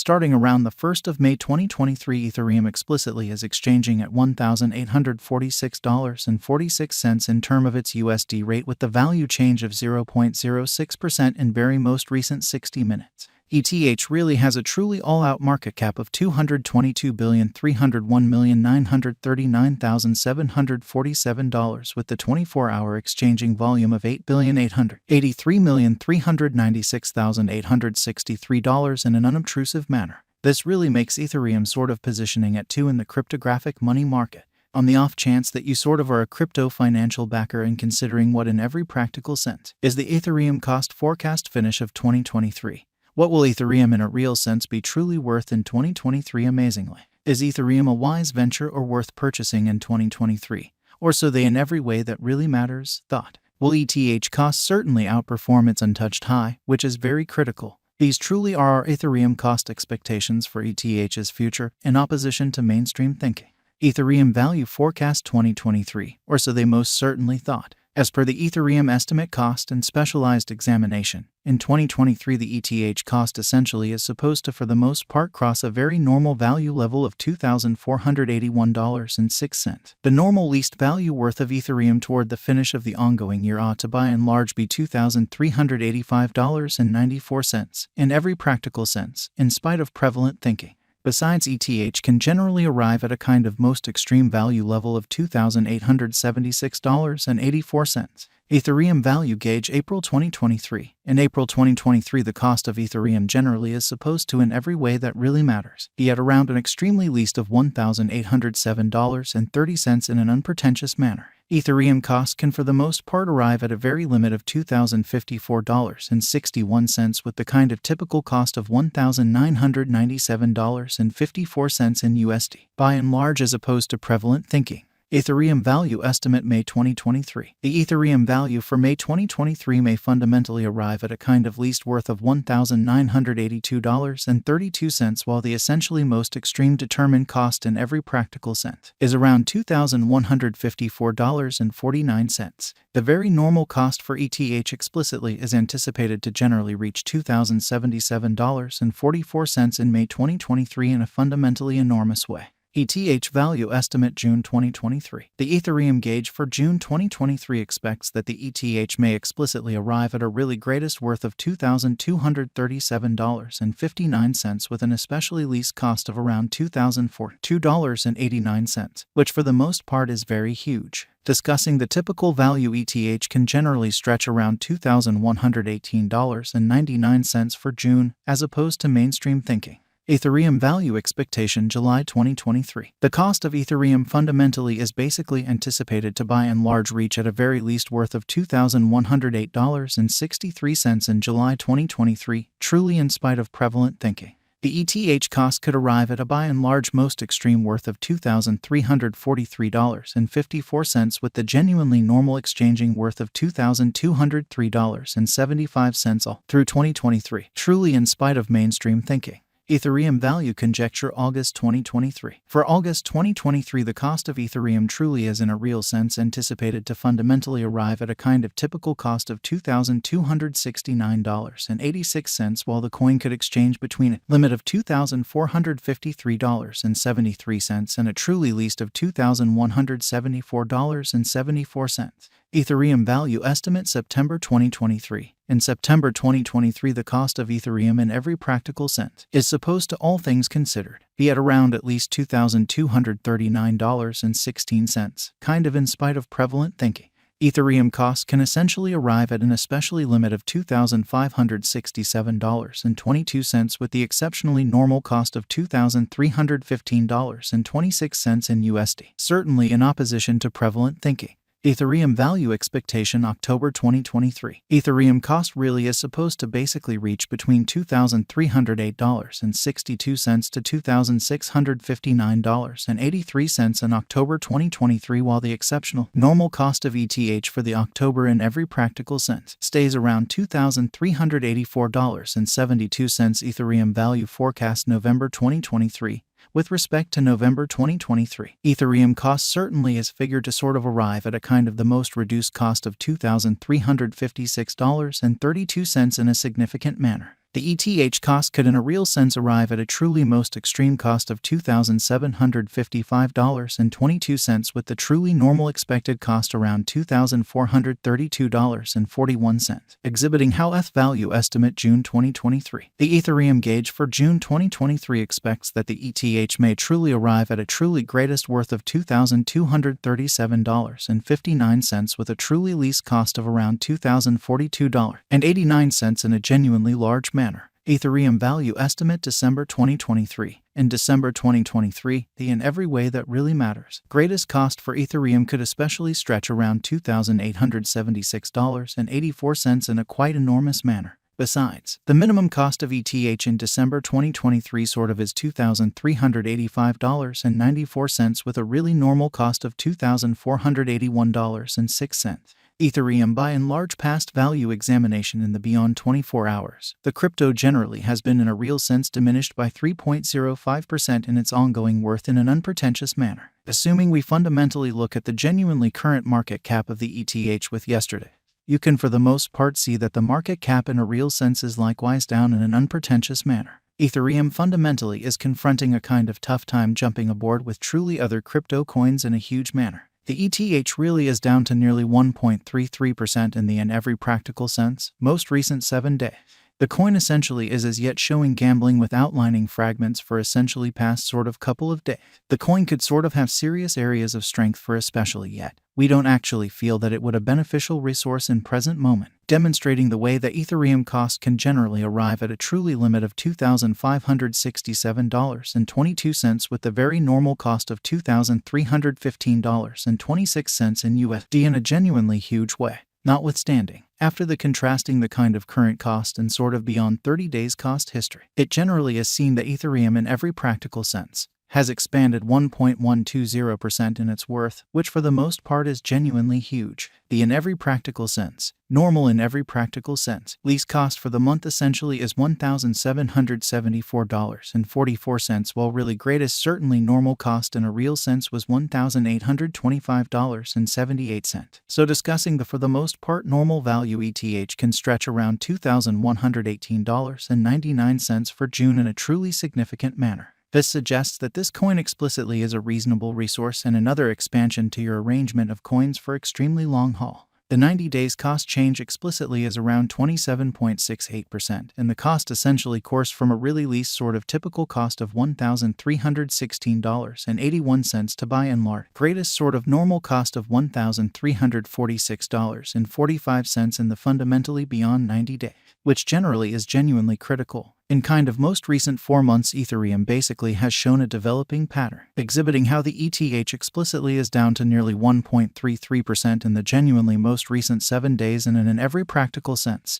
Starting around the 1st of May 2023, Ethereum explicitly is exchanging at $1,846.46 in term of its USD rate, with the value change of 0.06% in very most recent 60 minutes. ETH really has a truly all-out market cap of $222,301,939,747, with the 24-hour exchanging volume of $8,883,396,863 in an unobtrusive manner. This really makes Ethereum sort of positioning at 2 in the cryptographic money market, on the off chance that you sort of are a crypto financial backer and considering what in every practical sense is the Ethereum cost forecast finish of 2023. What will Ethereum in a real sense be truly worth in 2023? Amazingly, is Ethereum a wise venture or worth purchasing in 2023? Or so they in every way that really matters? Thought. Will ETH cost certainly outperform its untouched high, which is very critical? These truly are our Ethereum cost expectations for ETH's future, in opposition to mainstream thinking. Ethereum value forecast 2023, or so they most certainly thought. As per the Ethereum estimate cost and specialized examination, in 2023 the ETH cost essentially is supposed to for the most part cross a very normal value level of $2,481.06. The normal least value worth of Ethereum toward the finish of the ongoing year ought to by and large be $2,385.94 in every practical sense, in spite of prevalent thinking. Besides, ETH can generally arrive at a kind of most extreme value level of $2,876.84. Ethereum value gauge April 2023. In April 2023, the cost of Ethereum generally is supposed to in every way that really matters be at around an extremely least of $1,807.30 in an unpretentious manner. Ethereum cost can for the most part arrive at a very limit of $2,054.61, with the kind of typical cost of $1,997.54 in USD, by and large, as opposed to prevalent thinking. Ethereum value estimate May 2023. The Ethereum value for May 2023 may fundamentally arrive at a kind of least worth of $1,982.32, while the essentially most extreme determined cost in every practical sense is around $2,154.49. The very normal cost for ETH explicitly is anticipated to generally reach $2,077.44 in May 2023 in a fundamentally enormous way. ETH value estimate June 2023. The Ethereum gauge for June 2023 expects that the ETH may explicitly arrive at a really greatest worth of $2,237.59, with an especially least cost of around $2,042.89, which for the most part is very huge. Discussing the typical value, ETH can generally stretch around $2,118.99 for June, as opposed to mainstream thinking. Ethereum value expectation July 2023. The cost of Ethereum fundamentally is basically anticipated to by and large reach at a very least worth of $2,108.63 in July 2023, truly in spite of prevalent thinking. The ETH cost could arrive at a by and large most extreme worth of $2,343.54, with the genuinely normal exchanging worth of $2,203.75 all through 2023, truly in spite of mainstream thinking. Ethereum value conjecture August 2023. For August 2023, the cost of Ethereum truly is in a real sense anticipated to fundamentally arrive at a kind of typical cost of $2,269.86, while the coin could exchange between a limit of $2,453.73 and a truly least of $2,174.74. Ethereum value estimate September 2023. In September 2023, the cost of Ethereum in every practical sense is supposed to, all things considered, be at around at least $2,239.16, kind of in spite of prevalent thinking. Ethereum cost can essentially arrive at an especially limit of $2,567.22, with the exceptionally normal cost of $2,315.26 in USD, certainly in opposition to prevalent thinking. Ethereum value expectation October 2023. Ethereum cost really is supposed to basically reach between $2,308.62 to $2,659.83 in October 2023, while the exceptional normal cost of ETH for the October in every practical sense stays around $2,384.72. Ethereum value forecast November 2023. With respect to November 2023, Ethereum cost certainly is figured to sort of arrive at a kind of the most reduced cost of $2,356.32 in a significant manner. The ETH cost could in a real sense arrive at a truly most extreme cost of $2,755.22, with the truly normal expected cost around $2,432.41, exhibiting how ETH value estimate June 2023. The Ethereum gauge for June 2023 expects that the ETH may truly arrive at a truly greatest worth of $2,237.59, with a truly least cost of around $2,042.89 in a genuinely large manner. Ethereum value estimate December 2023. In December 2023, the in every way that really matters greatest cost for Ethereum could especially stretch around $2,876.84 in a quite enormous manner. Besides, the minimum cost of ETH in December 2023 sort of is $2,385.94, with a really normal cost of $2,481.06. Ethereum by and large past value examination in the beyond 24 hours. The crypto generally has been in a real sense diminished by 3.05% in its ongoing worth in an unpretentious manner. Assuming we fundamentally look at the genuinely current market cap of the ETH with yesterday, you can for the most part see that the market cap in a real sense is likewise down in an unpretentious manner. Ethereum fundamentally is confronting a kind of tough time jumping aboard with truly other crypto coins in a huge manner. The ETH really is down to nearly 1.33% in every practical sense, most recent 7 days. The coin essentially is as yet showing gambling with outlining fragments for essentially past sort of couple of days. The coin could sort of have serious areas of strength for especially yet. We don't actually feel that it would a beneficial resource in present moment, demonstrating the way that Ethereum cost can generally arrive at a truly limit of $2,567.22, with the very normal cost of $2,315.26 in USD in a genuinely huge way. Notwithstanding, after the contrasting the kind of current cost and sort of beyond 30 days cost history, it generally is seen that Ethereum in every practical sense has expanded 1.120% in its worth, which for the most part is genuinely huge. The in every practical sense, normal in every practical sense, least cost for the month essentially is $1,774.44, while really greatest certainly normal cost in a real sense was $1,825.78. So discussing the for the most part normal value ETH can stretch around $2,118.99 for June in a truly significant manner. This suggests that this coin explicitly is a reasonable resource and another expansion to your arrangement of coins for extremely long haul. The 90 days cost change explicitly is around 27.68%, and the cost essentially coursed from a really least sort of typical cost of $1,316.81 to by and large greatest sort of normal cost of $1,346.45 in the fundamentally beyond 90 days, which generally is genuinely critical. In kind of most recent 4 months, Ethereum basically has shown a developing pattern, exhibiting how the ETH explicitly is down to nearly 1.33% in the genuinely most recent 7 days in every practical sense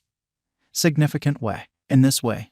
significant way. In this way,